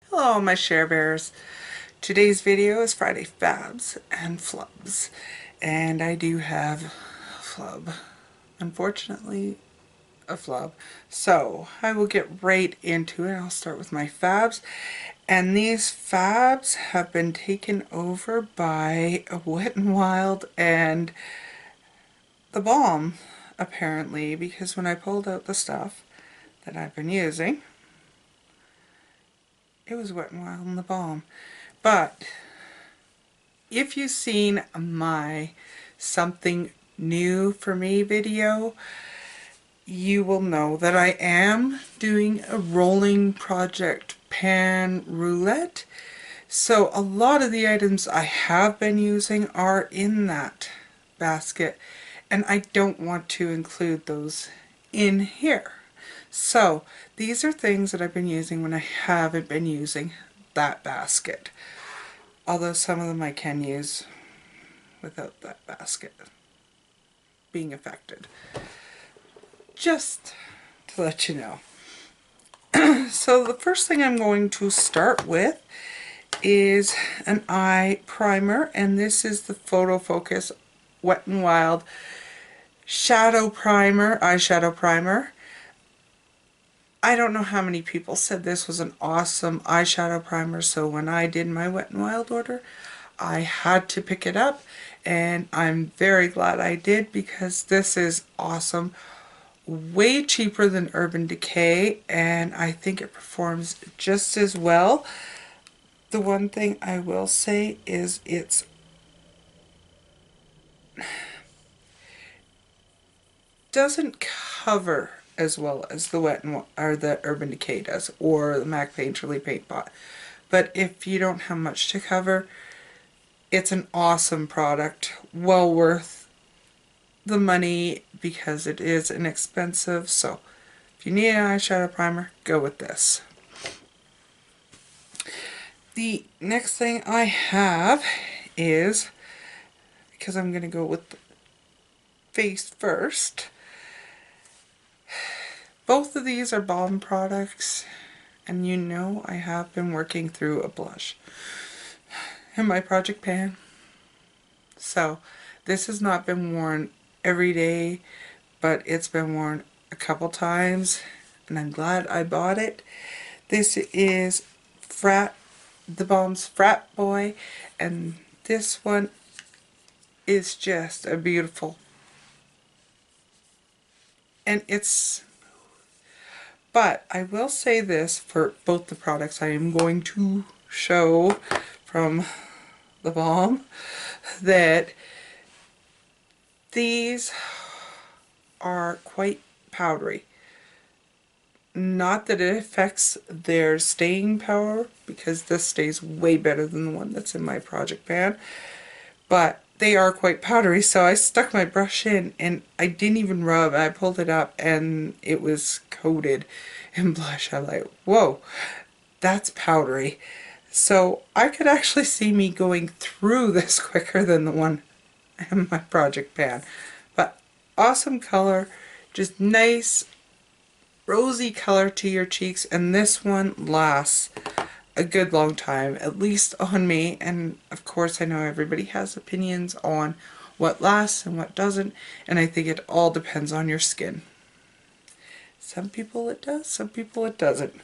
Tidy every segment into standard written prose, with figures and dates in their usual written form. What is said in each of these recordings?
Hello my share bears. Today's video is Friday Fabs and Flubs. And I do have a flub. Unfortunately, a flub. So I will get right into it. I'll start with my Fabs. And these Fabs have been taken over by a Wet n Wild and the Balm, apparently, because when I pulled out the stuff that I've been using, it was Wet n Wild and the Balm. But if you've seen my something new for me video, you will know that I am doing a rolling project pan roulette. So a lot of the items I have been using are in that basket, and I don't want to include those in here. So these are things that I've been using when I haven't been using that basket. Although some of them I can use without that basket being affected. Just to let you know. So the first thing I'm going to start with is an eye primer, and this is the Photo Focus Wet n Wild Shadow Primer, eyeshadow primer. I don't know how many people said this was an awesome eyeshadow primer, so when I did my Wet n Wild order, I had to pick it up, and I'm very glad I did because this is awesome. Way cheaper than Urban Decay, and I think it performs just as well. The one thing I will say is it's doesn't cover as well as the the Urban Decay does, or the MAC Painterly Paint Pot. But if you don't have much to cover, it's an awesome product, well worth the money because it is inexpensive. So if you need an eyeshadow primer, go with this. The next thing I have is, because I'm going to go with the face first, both of these are Balm products, and you know I have been working through a blush in my project pan. So this has not been worn every day, but it's been worn a couple times, and I'm glad I bought it. This is the Balm's Frat Boy, and this one is just a beautiful, and it's, but I will say this for both the products I am going to show from the Balm, that these are quite powdery. Not that it affects their staying power, because this stays way better than the one that's in my project pan, but they are quite powdery. So I stuck my brush in and I didn't even rub. I pulled it up and it was coated in blush. I'm like, whoa, that's powdery. So I could actually see me going through this quicker than the one in my project pan. But awesome color, just nice rosy color to your cheeks, and this one lasts a good long time, at least on me. And of course I know everybody has opinions on what lasts and what doesn't, and I think it all depends on your skin. Some people it does, some people it doesn't.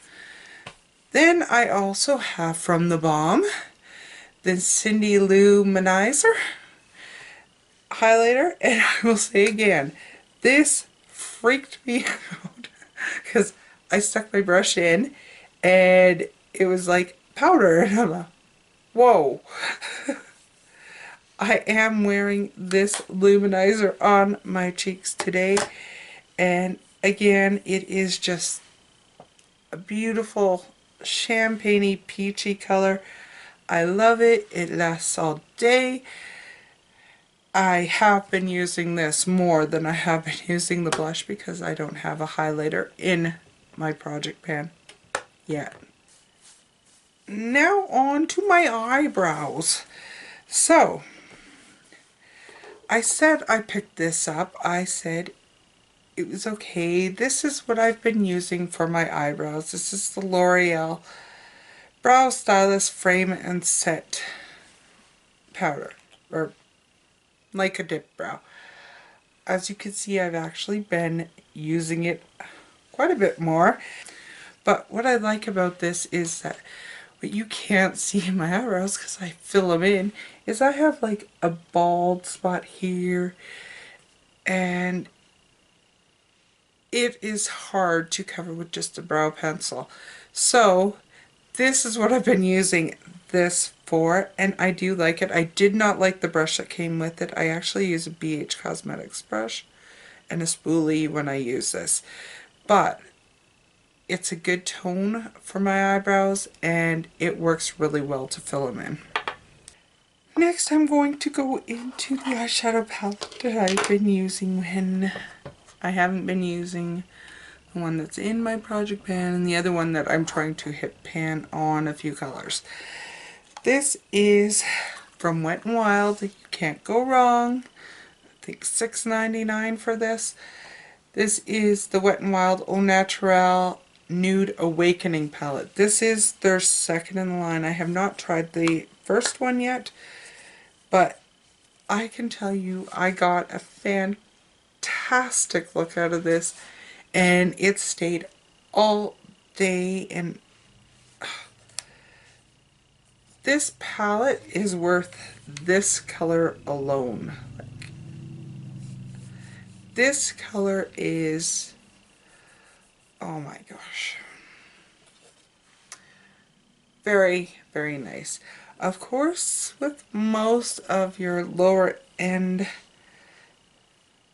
Then I also have from the Balm the Cindy Luminizer highlighter, and I will say again, this freaked me out because I stuck my brush in and it was like powder, and I'm like, whoa. I am wearing this luminizer on my cheeks today, and again, it is just a beautiful champagne-y peachy color. I love it. It lasts all day. I have been using this more than I have been using the blush because I don't have a highlighter in my project pan yet. Now on to my eyebrows. So, I said I picked this up. I said it was okay. This is what I've been using for my eyebrows. This is the L'Oreal Brow Stylist Frame and Set Powder, or like a dip brow. As you can see, I've actually been using it quite a bit more. But what I like about this is that what you can't see in my eyebrows, because I fill them in, is I have like a bald spot here, and it is hard to cover with just a brow pencil. So this is what I've been using this for, and I do like it. I did not like the brush that came with it. I actually use a BH Cosmetics brush and a spoolie when I use this. But it's a good tone for my eyebrows, and it works really well to fill them in. Next, I'm going to go into the eyeshadow palette that I've been using when I haven't been using the one that's in my project pan, and the other one that I'm trying to hit pan on a few colors. This is from Wet n Wild. You can't go wrong. I think $6.99 for this. This is the Wet n Wild Au Naturel Nude Awakening palette. This is their second in the line. I have not tried the first one yet, but I can tell you I got a fantastic look out of this, and it stayed all day, and this palette is worth this color alone. This color is, oh my gosh, very, very nice. Of course, with most of your lower end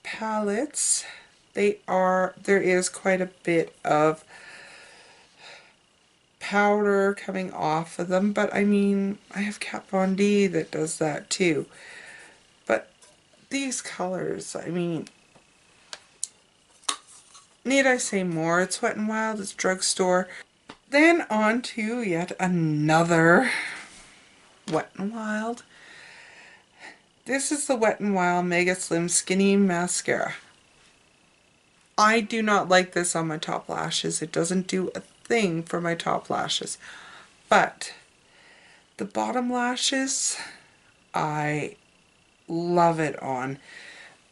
palettes, there is quite a bit of powder coming off of them, but I mean, I have Kat Von D that does that too. But these colors, I mean, need I say more? It's Wet n Wild, it's drugstore. Then on to yet another Wet n Wild. This is the Wet n Wild Mega Slim Skinny Mascara. I do not like this on my top lashes. It doesn't do a thing for my top lashes. But the bottom lashes, I love it on.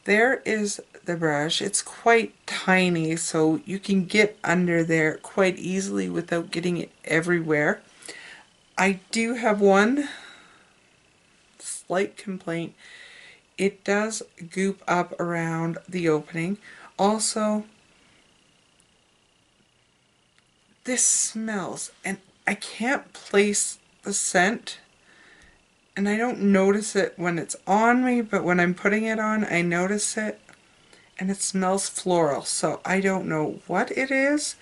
There is the brush. It's quite tiny, so you can get under there quite easily without getting it everywhere. I do have one slight complaint. It does goop up around the opening. Also, this smells, and I can't place the scent, and I don't notice it when it's on me, but when I'm putting it on, I notice it, and it smells floral. So I don't know what it is,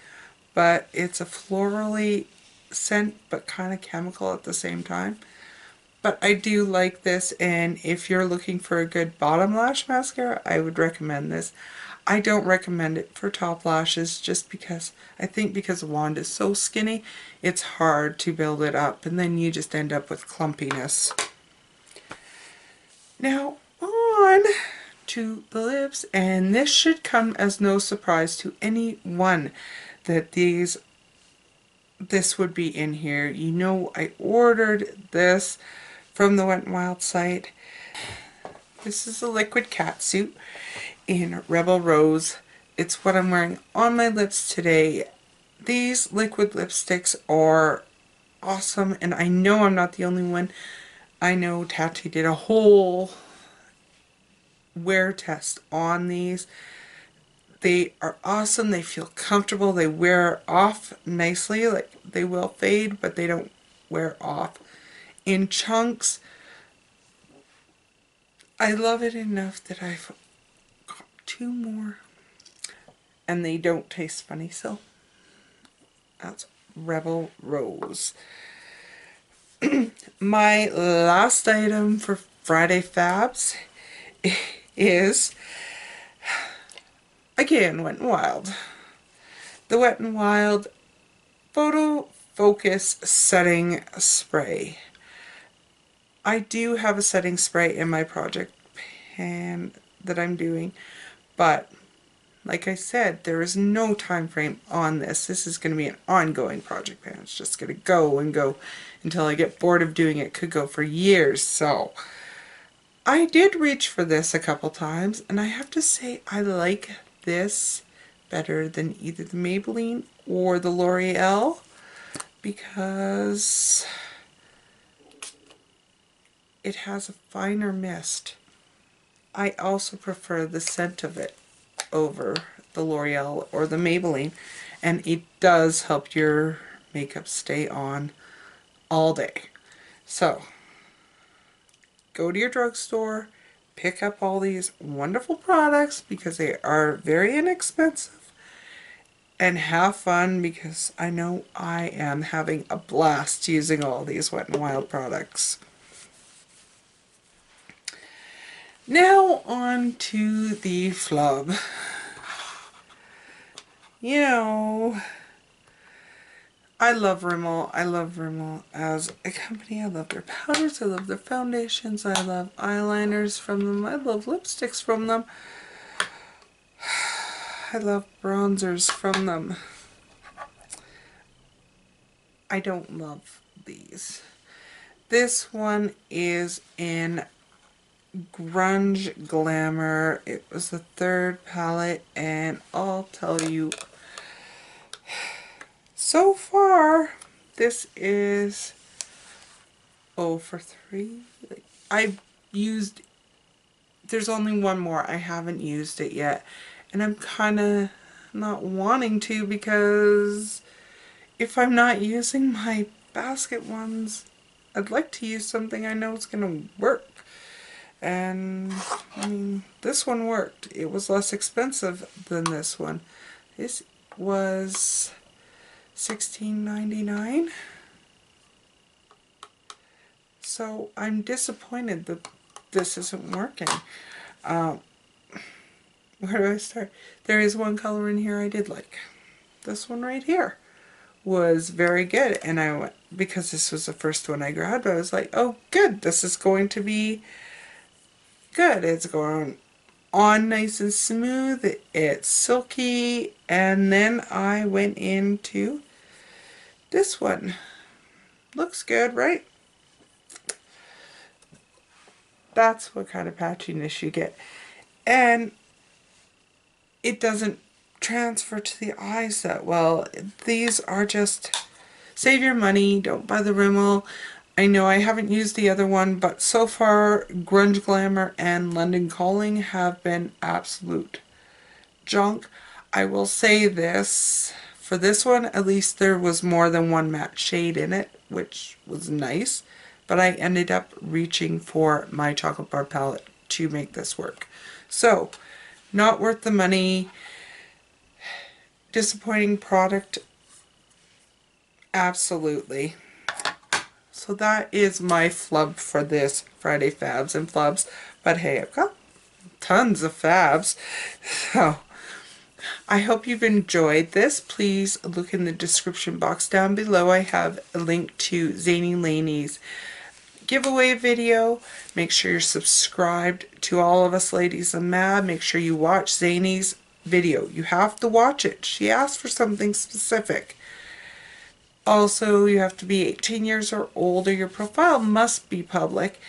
but it's a florally scent, but kind of chemical at the same time. But I do like this, and if you're looking for a good bottom lash mascara, I would recommend this. I don't recommend it for top lashes just because I think because the wand is so skinny, it's hard to build it up, and then you just end up with clumpiness. Now on to the lips, and this should come as no surprise to anyone that this would be in here. You know, I ordered this from the Wet n Wild site. This is a liquid catsuit in Rebel Rose. It's what I'm wearing on my lips today. These liquid lipsticks are awesome, and I know I'm not the only one. I know Tati did a whole wear test on these. They are awesome. They feel comfortable. They wear off nicely. Like, they will fade, but they don't wear off in chunks. I love it enough that I've got 2 more, and they don't taste funny, so that's Rebel Rose. My last item for Friday Fabs is, again, Wet n Wild. The Wet n Wild Photo Focus Setting Spray. I do have a setting spray in my project pan that I'm doing, but like I said, there is no time frame on this. This is going to be an ongoing project pan. It's just going to go and go until I get bored of doing it. Could go for years. So I did reach for this a couple times, and I have to say I like this better than either the Maybelline or the L'Oreal, because it has a finer mist. I also prefer the scent of it over the L'Oreal or the Maybelline, and it does help your makeup stay on all day. So go to your drugstore, pick up all these wonderful products because they are very inexpensive, and have fun, because I know I am having a blast using all these Wet n Wild products. Now on to the Flub. You know, I love Rimmel. I love Rimmel as a company. I love their powders. I love their foundations. I love eyeliners from them. I love lipsticks from them. I love bronzers from them. I don't love these. This one is in Grunge Glamour. It was the third palette, and I'll tell you, so far this is 0 for 3. I've used, there's only one more. I haven't used it yet, and I'm kind of not wanting to, because if I'm not using my basket ones, I'd like to use something I know is going to work. And I mean, this one worked. It was less expensive than this one. This was $16.99. So I'm disappointed that this isn't working. Where do I start? There is one color in here I did like. This one right here was very good, and I went, because this was the first one I grabbed, I was like, oh good, this is going to be good. It's going on nice and smooth. It's silky. And then I went into this one. Looks good, right? That's what kind of patchiness you get. And it doesn't transfer to the eyes that well. These are just, save your money. Don't buy the Rimmel. I know I haven't used the other one, but so far Grunge Glamour and London Calling have been absolute junk. I will say this, for this one at least there was more than one matte shade in it, which was nice, but I ended up reaching for my chocolate bar palette to make this work. So, not worth the money, disappointing product, absolutely. So that is my flub for this Friday Fabs and Flubs. But hey, I've got tons of Fabs. So I hope you've enjoyed this. Please look in the description box down below. I have a link to ZaneyLaney's giveaway video. Make sure you're subscribed to all of us ladies in MAB. Make sure you watch Zaney's video. You have to watch it. She asked for something specific. Also, you have to be 18 years or older. Your profile must be public.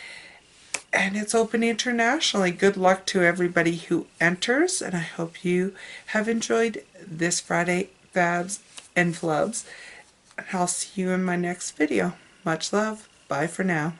And it's open internationally. Good luck to everybody who enters. And I hope you have enjoyed this Friday Fabs and Flubs. And I'll see you in my next video. Much love. Bye for now.